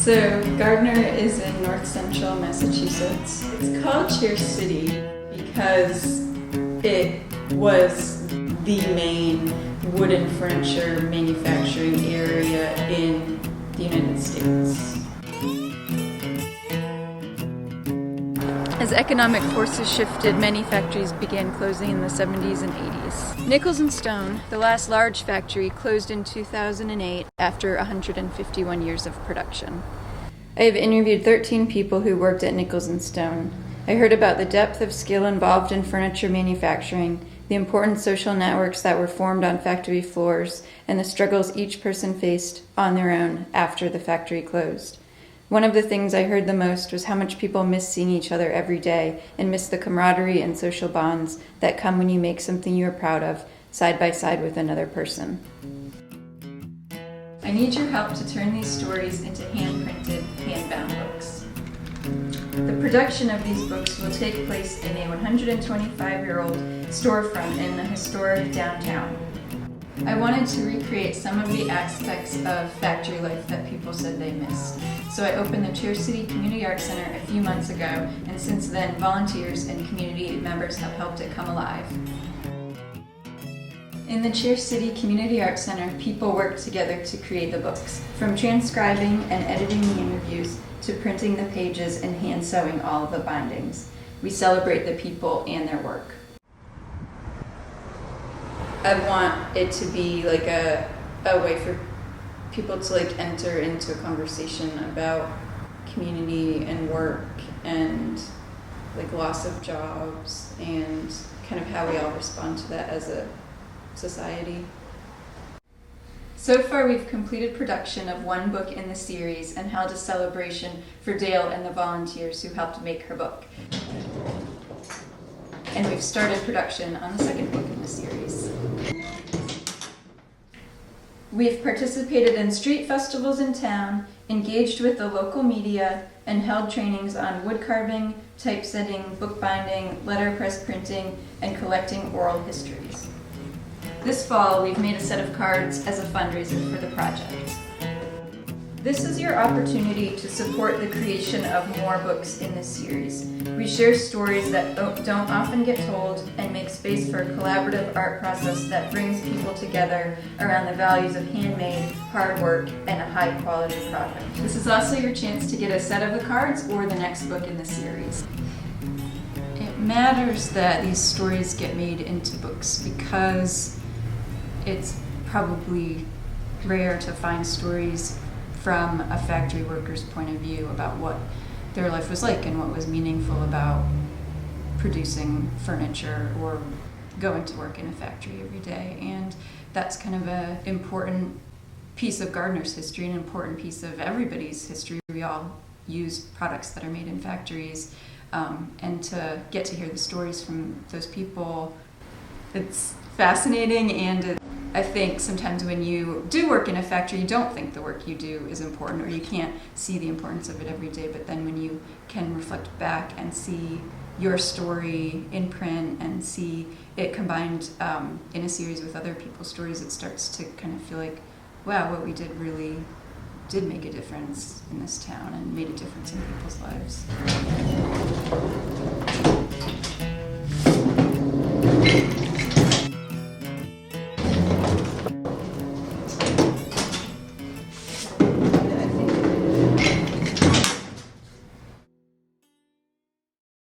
So Gardner is in north central Massachusetts. It's called Cheer City because it was the main wooden furniture manufacturing area in the United States. As economic forces shifted, many factories began closing in the 70s and 80s. Nichols and Stone, the last large factory, closed in 2008 after 151 years of production. I have interviewed 13 people who worked at Nichols and Stone. I heard about the depth of skill involved in furniture manufacturing, the important social networks that were formed on factory floors, and the struggles each person faced on their own after the factory closed. One of the things I heard the most was how much people miss seeing each other every day and miss the camaraderie and social bonds that come when you make something you are proud of, side by side with another person. I need your help to turn these stories into hand-printed, hand-bound books. The production of these books will take place in a 125-year-old storefront in the historic downtown. I wanted to recreate some of the aspects of factory life that people said they missed. So I opened the Cheer City Community Arts Center a few months ago, and since then volunteers and community members have helped it come alive. In the Cheer City Community Arts Center, people work together to create the books, from transcribing and editing the interviews to printing the pages and hand sewing all of the bindings. We celebrate the people and their work. I want it to be like a way for people to enter into a conversation about community and work and loss of jobs and kind of how we all respond to that as a society. So far we've completed production of one book in the series and held a celebration for Dale and the volunteers who helped make her book. And we've started production on the second book in the series. We've participated in street festivals in town, engaged with the local media, and held trainings on wood carving, typesetting, bookbinding, letterpress printing, and collecting oral histories. This fall, we've made a set of cards as a fundraiser for the project. This is your opportunity to support the creation of more books in this series. We share stories that don't often get told and make space for a collaborative art process that brings people together around the values of handmade, hard work, and a high-quality product. This is also your chance to get a set of the cards or the next book in the series. It matters that these stories get made into books because it's probably rare to find stories from a factory worker's point of view about what their life was like and what was meaningful about producing furniture or going to work in a factory every day. And that's kind of an important piece of Gardner's history, an important piece of everybody's history. We all use products that are made in factories, and to get to hear the stories from those people, it's fascinating. And I think sometimes when you do work in a factory, you don't think the work you do is important, or you can't see the importance of it every day. But then when you can reflect back and see your story in print and see it combined in a series with other people's stories, it starts to kind of feel like, wow, what we did really did make a difference in this town and made a difference in people's lives.